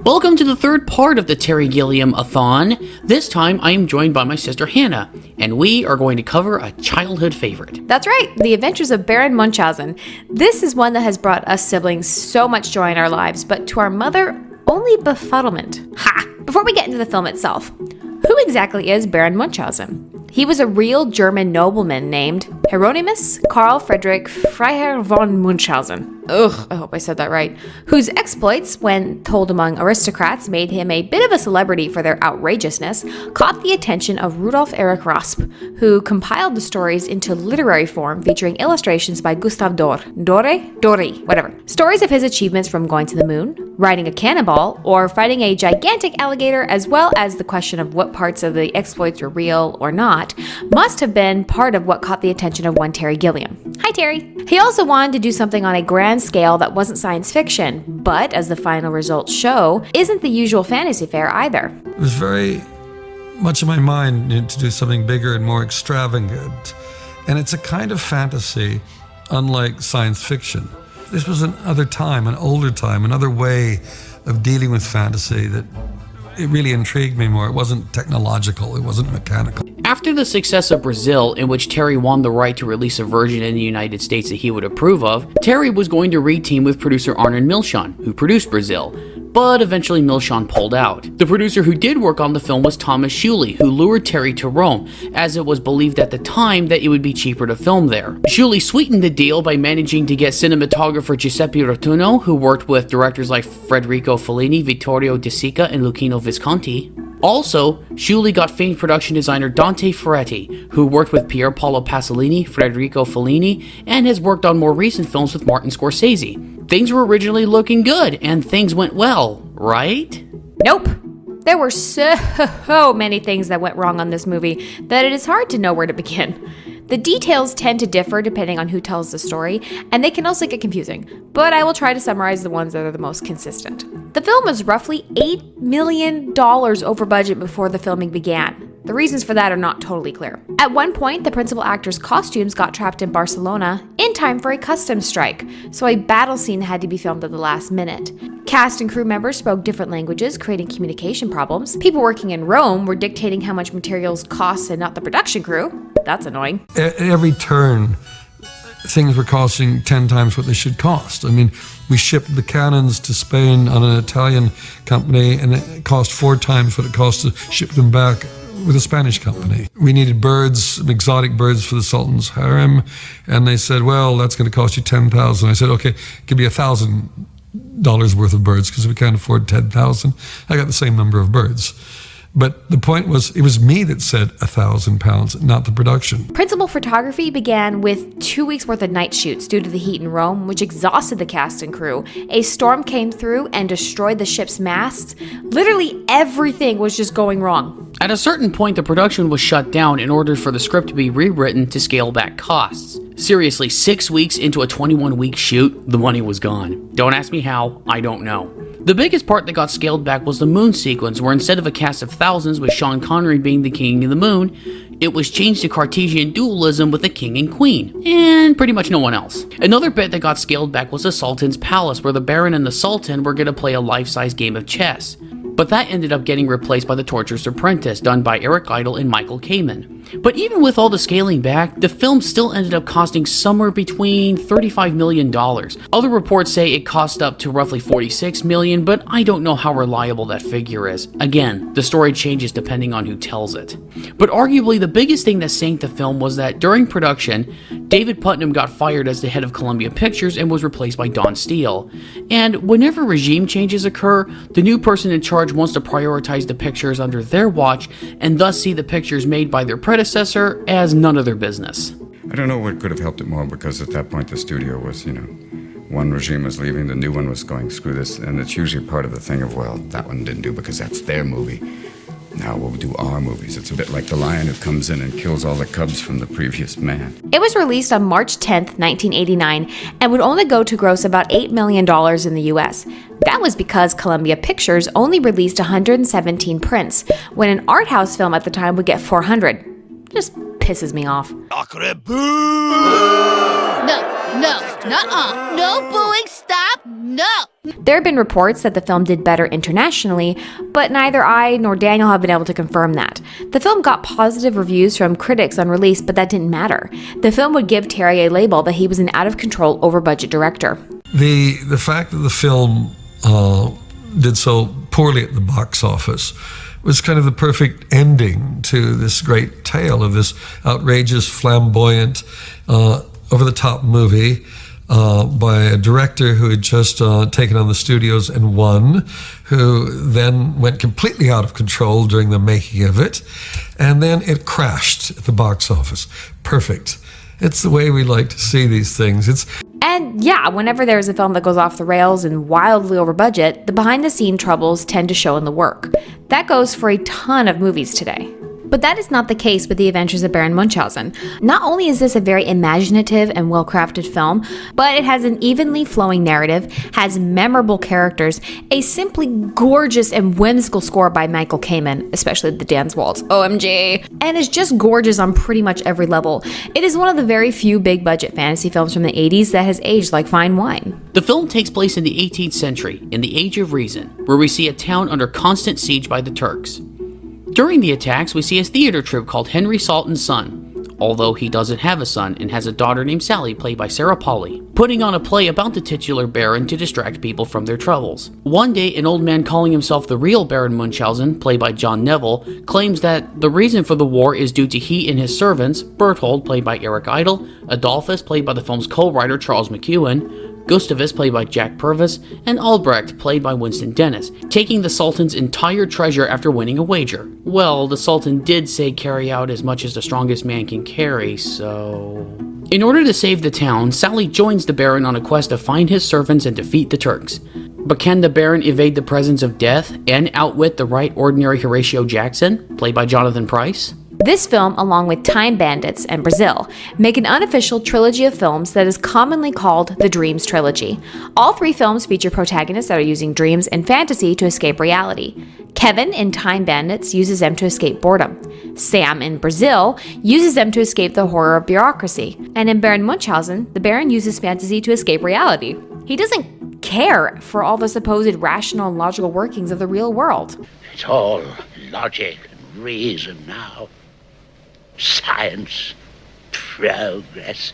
Welcome to the third part of the Terry Gilliam-athon. This time I am joined by my sister Hannah, and we are going to cover a childhood favorite. That's right, The Adventures of Baron Munchausen. This is one that has brought us siblings so much joy in our lives, but to our mother, only befuddlement. Ha! Before we get into the film itself, who exactly is Baron Munchausen? He was a real German nobleman named Hieronymus Karl Friedrich Freiherr von Munchausen. Ugh, I hope I said that right. Whose exploits, when told among aristocrats, made him a bit of a celebrity for their outrageousness, caught the attention of Rudolf Erich Rasp, who compiled the stories into literary form featuring illustrations by Gustav Doré, whatever. Stories of his achievements from going to the moon, riding a cannonball, or fighting a gigantic alligator, as well as the question of what parts of the exploits were real or not, must have been part of what caught the attention of one Terry Gilliam. Hi, Terry. He also wanted to do something on a grand scale that wasn't science fiction, but as the final results show, isn't the usual fantasy fare either. It was very much in my mind to do something bigger and more extravagant. And it's a kind of fantasy unlike science fiction. This was another time, an older time, another way of dealing with fantasy that it really intrigued me more. It wasn't technological, it wasn't mechanical. After the success of Brazil, in which Terry won the right to release a version in the United States that he would approve of, Terry was going to re-team with producer Arnon Milchan, who produced Brazil, but eventually Milchan pulled out. The producer who did work on the film was Thomas Schuley, who lured Terry to Rome, as it was believed at the time that it would be cheaper to film there. Schuley sweetened the deal by managing to get cinematographer Giuseppe Rotunno, who worked with directors like Federico Fellini, Vittorio De Sica, and Luchino Visconti. Also, Schuley got famed production designer Dante Ferretti, who worked with Pier Paolo Pasolini, Federico Fellini, and has worked on more recent films with Martin Scorsese. Things were originally looking good, and things went well, right? Nope. There were so many things that went wrong on this movie that it is hard to know where to begin. The details tend to differ depending on who tells the story, and they can also get confusing, but I will try to summarize the ones that are the most consistent. The film was roughly $8 million over budget before the filming began. The reasons for that are not totally clear. At one point, the principal actor's costumes got trapped in Barcelona in time for a customs strike, so a battle scene had to be filmed at the last minute. Cast and crew members spoke different languages, creating communication problems. People working in Rome were dictating how much materials cost and not the production crew. That's annoying. At every turn, things were costing 10 times what they should cost. I mean, we shipped the cannons to Spain on an Italian company, and it cost 4 times what it cost to ship them back with a Spanish company. We needed birds, exotic birds for the Sultan's harem, and they said, well, that's going to cost you $10,000. I said, okay, give me $1,000 worth of birds because we can't afford 10,000. I got the same number of birds. But the point was, it was me that said £1,000, not the production. Principal photography began with 2 weeks worth of night shoots due to the heat in Rome, which exhausted the cast and crew. A storm came through and destroyed the ship's masts. Literally everything was just going wrong. At a certain point, the production was shut down in order for the script to be rewritten to scale back costs. Seriously, 6 weeks into a 21-week shoot, the money was gone. Don't ask me how, I don't know. The biggest part that got scaled back was the moon sequence, where instead of a cast of thousands with Sean Connery being the king of the moon, it was changed to Cartesian dualism with the king and queen, and pretty much no one else. Another bit that got scaled back was the Sultan's palace, where the Baron and the Sultan were going to play a life-size game of chess. But that ended up getting replaced by The Torturer's Apprentice, done by Eric Idle and Michael Kamen. But even with all the scaling back, the film still ended up costing somewhere between $35 million. Other reports say it cost up to roughly $46 million, but I don't know how reliable that figure is. Again, the story changes depending on who tells it. But arguably the biggest thing that sank the film was that during production, David Putnam got fired as the head of Columbia Pictures and was replaced by Don Steele. And whenever regime changes occur, the new person in charge wants to prioritize the pictures under their watch and thus see the pictures made by their predecessor as none of their business. I don't know what could have helped it more, because at that point the studio was, one regime was leaving, the new one was going, screw this, and it's usually part of the thing of, well, that one didn't do because that's their movie. Now we'll do our movies. It's a bit like the lion who comes in and kills all the cubs from the previous man. It was released on March 10th, 1989, and would only go to gross about $8 million in the US. That was because Columbia Pictures only released 117 prints, when an art house film at the time would get 400. Just pisses me off. No, nuh-uh. No booing, stop, no. There have been reports that the film did better internationally, but neither I nor Daniel have been able to confirm that. The film got positive reviews from critics on release, but that didn't matter. The film would give Terry a label that he was an out-of-control, over-budget director. The fact that the film did so poorly at the box office was kind of the perfect ending to this great tale of this outrageous, flamboyant, over-the-top movie by a director who had just taken on the studios and won, who then went completely out of control during the making of it, and then it crashed at the box office. Perfect. It's the way we like to see these things. And yeah, whenever there's a film that goes off the rails and wildly over budget, the behind-the-scene troubles tend to show in the work. That goes for a ton of movies today. But that is not the case with The Adventures of Baron Munchausen. Not only is this a very imaginative and well-crafted film, but it has an evenly flowing narrative, has memorable characters, a simply gorgeous and whimsical score by Michael Kamen, especially the dance waltz, OMG, and is just gorgeous on pretty much every level. It is one of the very few big-budget fantasy films from the 80s that has aged like fine wine. The film takes place in the 18th century, in the Age of Reason, where we see a town under constant siege by the Turks. During the attacks, we see a theater troupe called Henry Salton's Son, although he doesn't have a son and has a daughter named Sally, played by Sarah Polley, putting on a play about the titular Baron to distract people from their troubles. One day, an old man calling himself the real Baron Munchausen, played by John Neville, claims that the reason for the war is due to he and his servants, Berthold, played by Eric Idle, Adolphus, played by the film's co-writer Charles McEwen, Gustavus, played by Jack Purvis, and Albrecht, played by Winston Dennis, taking the Sultan's entire treasure after winning a wager. Well, the Sultan did say carry out as much as the strongest man can carry, so... In order to save the town, Sally joins the Baron on a quest to find his servants and defeat the Turks. But can the Baron evade the presence of death and outwit the right ordinary Horatio Jackson, played by Jonathan Pryce? This film, along with Time Bandits and Brazil, make an unofficial trilogy of films that is commonly called the Dreams Trilogy. All three films feature protagonists that are using dreams and fantasy to escape reality. Kevin in Time Bandits uses them to escape boredom. Sam in Brazil uses them to escape the horror of bureaucracy. And in Baron Munchausen, the Baron uses fantasy to escape reality. He doesn't care for all the supposed rational and logical workings of the real world. It's all logic and reason now. Science, progress,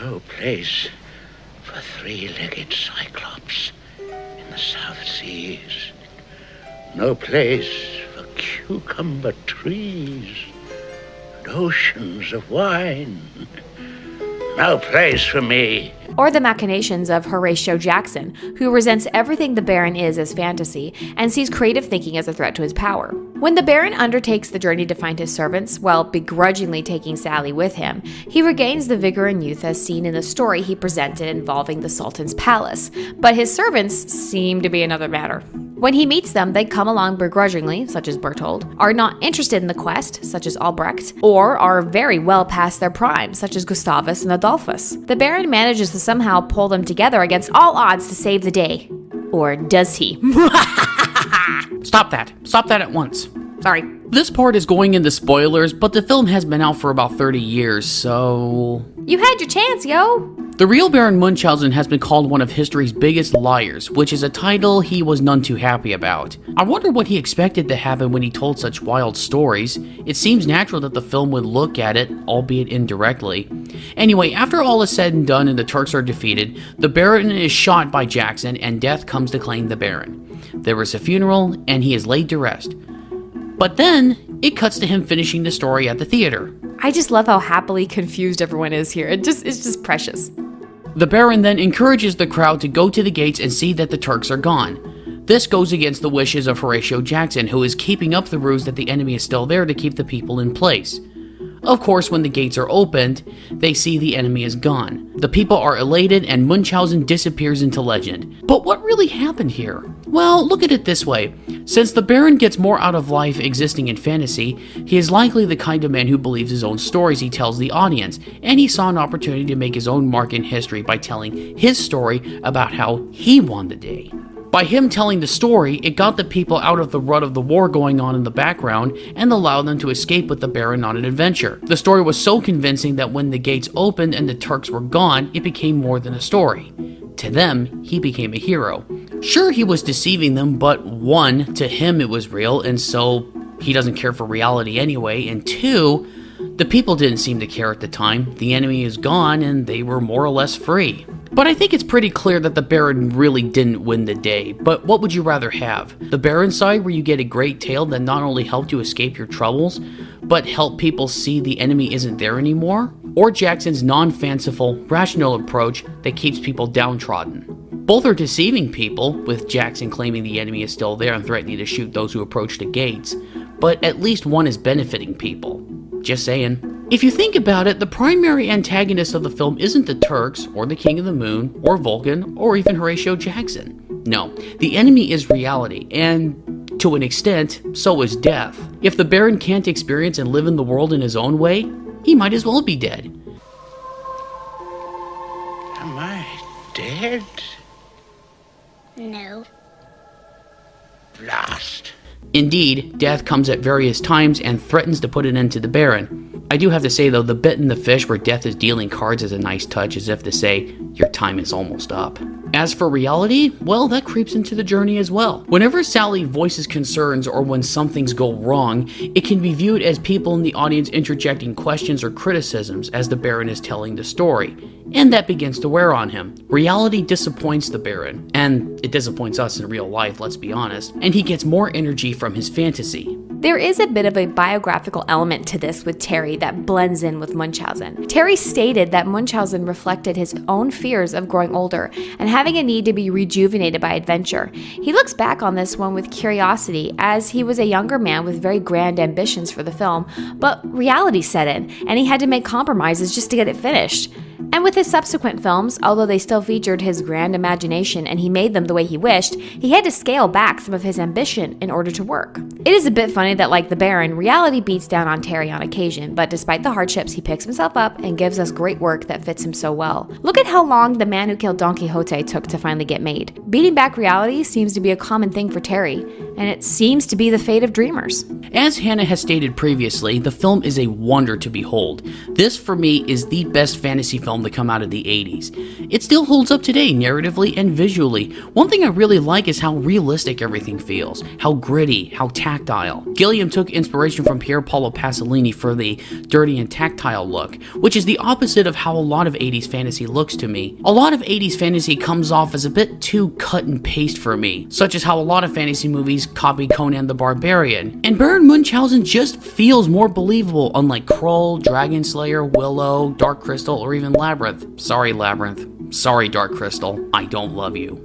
no place for three-legged cyclops in the South Seas, no place for cucumber trees and oceans of wine, no place for me. Or the machinations of Horatio Jackson, who resents everything the Baron is as fantasy and sees creative thinking as a threat to his power. When the Baron undertakes the journey to find his servants, while begrudgingly taking Sally with him, he regains the vigor and youth as seen in the story he presented involving the Sultan's palace, but his servants seem to be another matter. When he meets them, they come along begrudgingly, such as Berthold, are not interested in the quest, such as Albrecht, or are very well past their prime, such as Gustavus and Adolphus. The Baron manages to somehow pull them together against all odds to save the day. Or does he? Stop that. Stop that at once. Sorry. This part is going into spoilers, but the film has been out for about 30 years, so... You had your chance, yo! The real Baron Munchausen has been called one of history's biggest liars, which is a title he was none too happy about. I wonder what he expected to happen when he told such wild stories. It seems natural that the film would look at it, albeit indirectly. Anyway, after all is said and done and the Turks are defeated, the Baron is shot by Jackson and death comes to claim the Baron. There is a funeral and he is laid to rest. But then, it cuts to him finishing the story at the theater. I just love how happily confused everyone is here. It's just precious. The Baron then encourages the crowd to go to the gates and see that the Turks are gone. This goes against the wishes of Horatio Jackson, who is keeping up the ruse that the enemy is still there to keep the people in place. Of course, when the gates are opened, they see the enemy is gone. The people are elated and Munchausen disappears into legend. But what really happened here? Well, look at it this way. Since the Baron gets more out of life existing in fantasy, he is likely the kind of man who believes his own stories he tells the audience, and he saw an opportunity to make his own mark in history by telling his story about how he won the day. By him telling the story, it got the people out of the rut of the war going on in the background and allowed them to escape with the Baron on an adventure. The story was so convincing that when the gates opened and the Turks were gone, it became more than a story. To them, he became a hero. Sure, he was deceiving them, but one, to him it was real, and so he doesn't care for reality anyway, and two, the people didn't seem to care at the time. The enemy is gone, and they were more or less free. But I think it's pretty clear that the Baron really didn't win the day. But what would you rather have? The Baron side, where you get a great tale that not only helped you escape your troubles, but help people see the enemy isn't there anymore? Or Jackson's non-fanciful, rational approach that keeps people downtrodden? Both are deceiving people, with Jackson claiming the enemy is still there and threatening to shoot those who approach the gates, but at least one is benefiting people. Just saying. If you think about it, the primary antagonist of the film isn't the Turks, or the King of the Moon, or Vulcan, or even Horatio Jackson. No, the enemy is reality, and to an extent, so is death. If the Baron can't experience and live in the world in his own way, he might as well be dead. Am I dead? No. Lost. Indeed, death comes at various times and threatens to put an end to the Baron. I do have to say though, the bit in the fish where death is dealing cards is a nice touch, as if to say, your time is almost up. As for reality, well, that creeps into the journey as well. Whenever Sally voices concerns or when some things go wrong, it can be viewed as people in the audience interjecting questions or criticisms as the Baron is telling the story, and that begins to wear on him. Reality disappoints the Baron, and it disappoints us in real life, let's be honest, and he gets more energy from his fantasy. There is a bit of a biographical element to this with Terry that blends in with Munchausen. Terry stated that Munchausen reflected his own fears of growing older and having a need to be rejuvenated by adventure. He looks back on this one with curiosity, as he was a younger man with very grand ambitions for the film, but reality set in, and he had to make compromises just to get it finished. And with his subsequent films, although they still featured his grand imagination and he made them the way he wished, he had to scale back some of his ambition in order to work. It is a bit funny that, like the Baron, reality beats down on Terry on occasion, but despite the hardships, he picks himself up and gives us great work that fits him so well. Look at how long The Man Who Killed Don Quixote took to finally get made. Beating back reality seems to be a common thing for Terry, and it seems to be the fate of dreamers. As Hannah has stated previously, the film is a wonder to behold. This, for me, is the best fantasy film to come out of the 80s. It still holds up today, narratively and visually. One thing I really like is how realistic everything feels, how gritty, how tactile. Gilliam took inspiration from Pier Paolo Pasolini for the dirty and tactile look, which is the opposite of how a lot of 80s fantasy looks to me. A lot of 80s fantasy comes off as a bit too cut and paste for me, such as how a lot of fantasy movies copy Conan the Barbarian. And Baron Munchausen just feels more believable, unlike Krull, Dragon Slayer, Willow, Dark Crystal, or even Labyrinth. Sorry, Labyrinth. Sorry, Dark Crystal. I don't love you.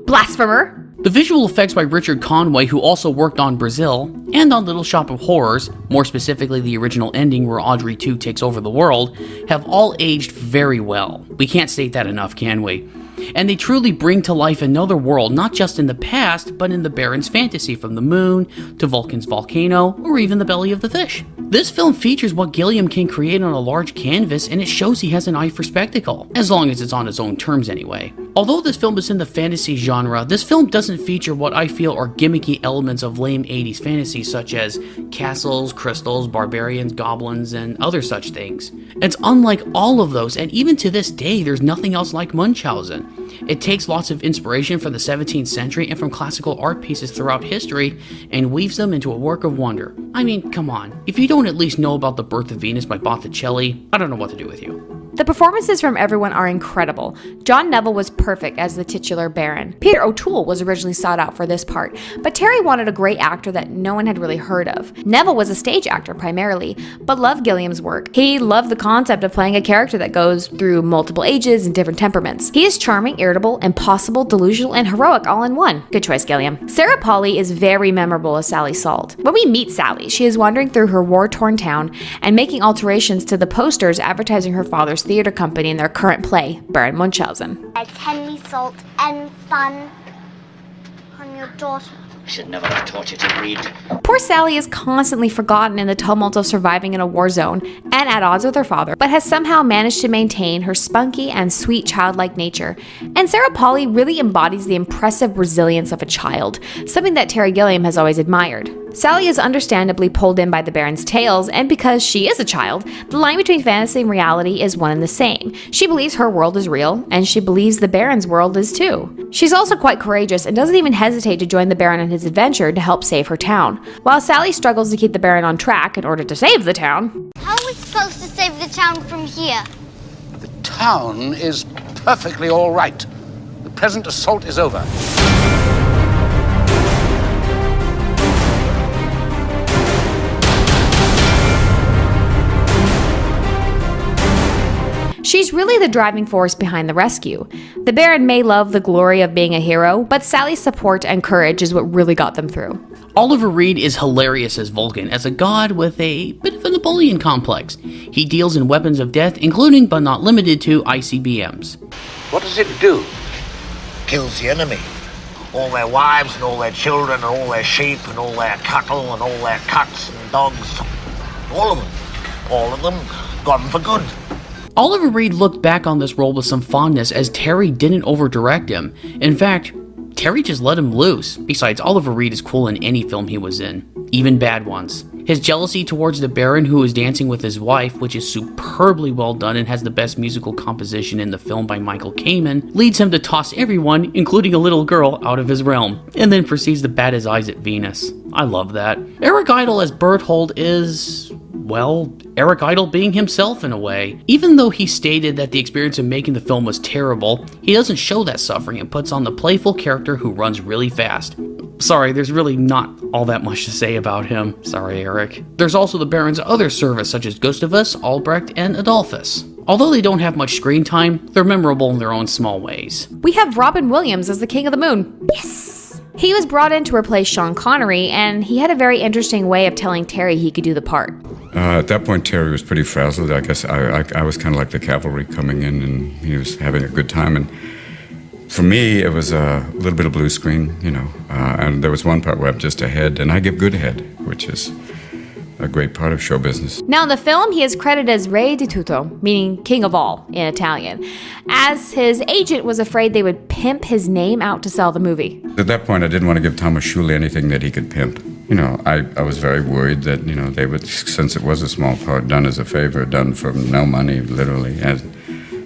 Blasphemer! The visual effects by Richard Conway, who also worked on Brazil and on Little Shop of Horrors, more specifically the original ending where Audrey 2 takes over the world, have all aged very well. We can't state that enough, can we? And they truly bring to life another world, not just in the past, but in the Baron's fantasy, from the moon to Vulcan's volcano, or even the belly of the fish. This film features what Gilliam can create on a large canvas, and it shows he has an eye for spectacle, as long as it's on his own terms anyway. Although this film is in the fantasy genre, this film doesn't feature what I feel are gimmicky elements of lame 80s fantasy, such as castles, crystals, barbarians, goblins, and other such things. It's unlike all of those, and even to this day, there's nothing else like Munchausen. It takes lots of inspiration from the 17th century and from classical art pieces throughout history and weaves them into a work of wonder. I mean, come on. If you don't at least know about The Birth of Venus by Botticelli, I don't know what to do with you. The performances from everyone are incredible. John Neville was perfect as the titular Baron. Peter O'Toole was originally sought out for this part, but Terry wanted a great actor that no one had really heard of. Neville was a stage actor primarily, but loved Gilliam's work. He loved the concept of playing a character that goes through multiple ages and different temperaments. He is charming, irritable, impossible, delusional, and heroic all in one. Good choice, Gilliam. Sarah Polley is very memorable as Sally Salt. When we meet Sally, she is wandering through her war-torn town and making alterations to the posters advertising her father's theater company in their current play, Baron Munchausen. Henry Salt and fun on your daughter. I should never have taught you to read. Poor Sally is constantly forgotten in the tumult of surviving in a war zone and at odds with her father, but has somehow managed to maintain her spunky and sweet childlike nature. And Sarah Polley really embodies the impressive resilience of a child, something that Terry Gilliam has always admired. Sally is understandably pulled in by the Baron's tales, and because she is a child, the line between fantasy and reality is one and the same. She believes her world is real, and she believes the Baron's world is too. She's also quite courageous and doesn't even hesitate to join the Baron in his adventure to help save her town. While Sally struggles to keep the Baron on track in order to save the town. How are we supposed to save the town from here? The town is perfectly all right. The present assault is over. She's really the driving force behind the rescue. The Baron may love the glory of being a hero, but Sally's support and courage is what really got them through. Oliver Reed is hilarious as Vulcan, as a god with a bit of a Napoleon complex. He deals in weapons of death, including but not limited to ICBMs. What does it do? Kills the enemy. All their wives and all their children and all their sheep and all their cattle and all their cats and dogs. All of them. All of them gone for good. Oliver Reed looked back on this role with some fondness as Terry didn't over-direct him. In fact, Terry just let him loose. Besides, Oliver Reed is cool in any film he was in, even bad ones. His jealousy towards the Baron, who is dancing with his wife, which is superbly well done and has the best musical composition in the film by Michael Kamen, leads him to toss everyone, including a little girl, out of his realm, and then proceeds to bat his eyes at Venus. I love that. Eric Idle as Berthold is, well, Eric Idle being himself in a way. Even though he stated that the experience of making the film was terrible, he doesn't show that suffering and puts on the playful character who runs really fast. Sorry, there's really not all that much to say about him. Sorry, Eric. There's also the Baron's other servants such as Gustavus, Albrecht, and Adolphus. Although they don't have much screen time, they're memorable in their own small ways. We have Robin Williams as the King of the Moon. Yes! He was brought in to replace Sean Connery, and he had a very interesting way of telling Terry he could do the part. At that point, Terry was pretty frazzled. I guess I was kind of like the cavalry coming in, and he was having a good time. And for me, it was a little bit of blue screen, and there was one part where I'm just a head, and I give good head, which is a great part of show business. Now in the film, he is credited as Re di tutto, meaning king of all in Italian, as his agent was afraid they would pimp his name out to sell the movie. At that point, I didn't want to give Thomas Schuley anything that he could pimp. I was very worried that, they would, since it was a small part, done as a favor, done for no money, literally, and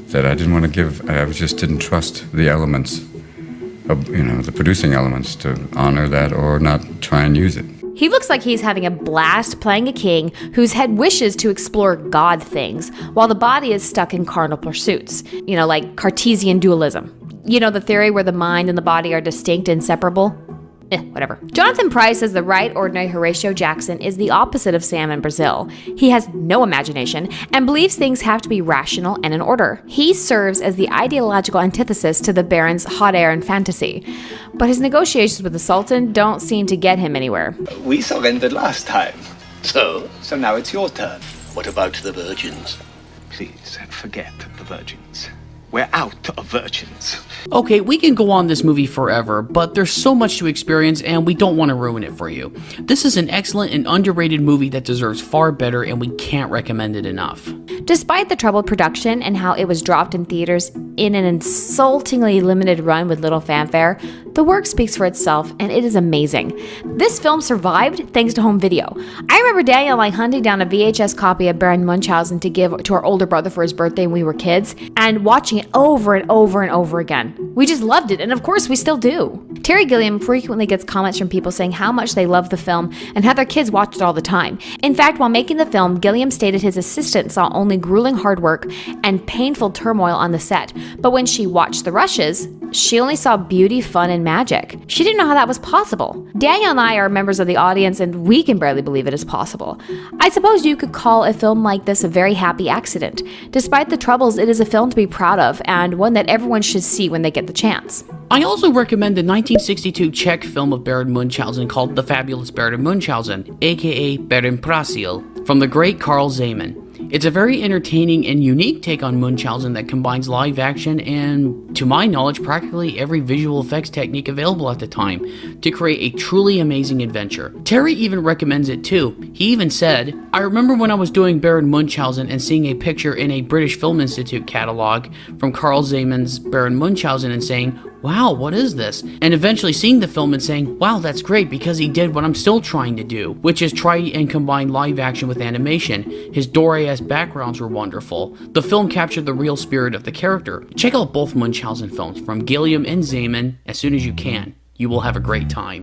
that I didn't want to give, I just didn't trust the elements of, the producing elements to honor that or not try and use it. He looks like he's having a blast playing a king whose head wishes to explore God things, while the body is stuck in carnal pursuits, like Cartesian dualism. The theory where the mind and the body are distinct and inseparable? Whatever. Jonathan Pryce as the right ordinary Horatio Jackson is the opposite of Sam in Brazil. He has no imagination and believes things have to be rational and in order. He serves as the ideological antithesis to the Baron's hot air and fantasy. But his negotiations with the Sultan don't seem to get him anywhere. We surrendered last time. So? So now it's your turn. What about the virgins? Please, forget the virgins. We're out of virgins. Okay, we can go on this movie forever, but there's so much to experience and we don't want to ruin it for you. This is an excellent and underrated movie that deserves far better and we can't recommend it enough. Despite the troubled production and how it was dropped in theaters in an insultingly limited run with little fanfare, the work speaks for itself and it is amazing. This film survived thanks to home video. I remember Daniel and I hunting down a VHS copy of Baron Munchausen to give to our older brother for his birthday when we were kids and watching it over and over and over again. We just loved it, and of course we still do. Terry Gilliam frequently gets comments from people saying how much they love the film and how their kids watch it all the time. In fact, while making the film, Gilliam stated his assistant saw only grueling hard work and painful turmoil on the set, but when she watched the rushes, she only saw beauty, fun, and magic. She didn't know how that was possible. Daniel and I are members of the audience, and we can barely believe it is possible. I suppose you could call a film like this a very happy accident. Despite the troubles, it is a film to be proud of, and one that everyone should see when they get the chance. I also recommend the 1962 Czech film of Baron Munchausen called The Fabulous Baron Munchausen, aka Baron Prasil, from the great Carl Zeman. It's a very entertaining and unique take on Munchausen that combines live action and, to my knowledge, practically every visual effects technique available at the time to create a truly amazing adventure. Terry even recommends it too. He even said, "I remember when I was doing Baron Munchausen and seeing a picture in a British Film Institute catalog from Carl Zeman's Baron Munchausen and saying, wow, what is this? And eventually seeing the film and saying, wow, that's great, because he did what I'm still trying to do, which is try and combine live action with animation. His Dore-esque backgrounds were wonderful. The film captured the real spirit of the character. Check out both Munchausen films from Gilliam and Zeman as soon as you can. You will have a great time.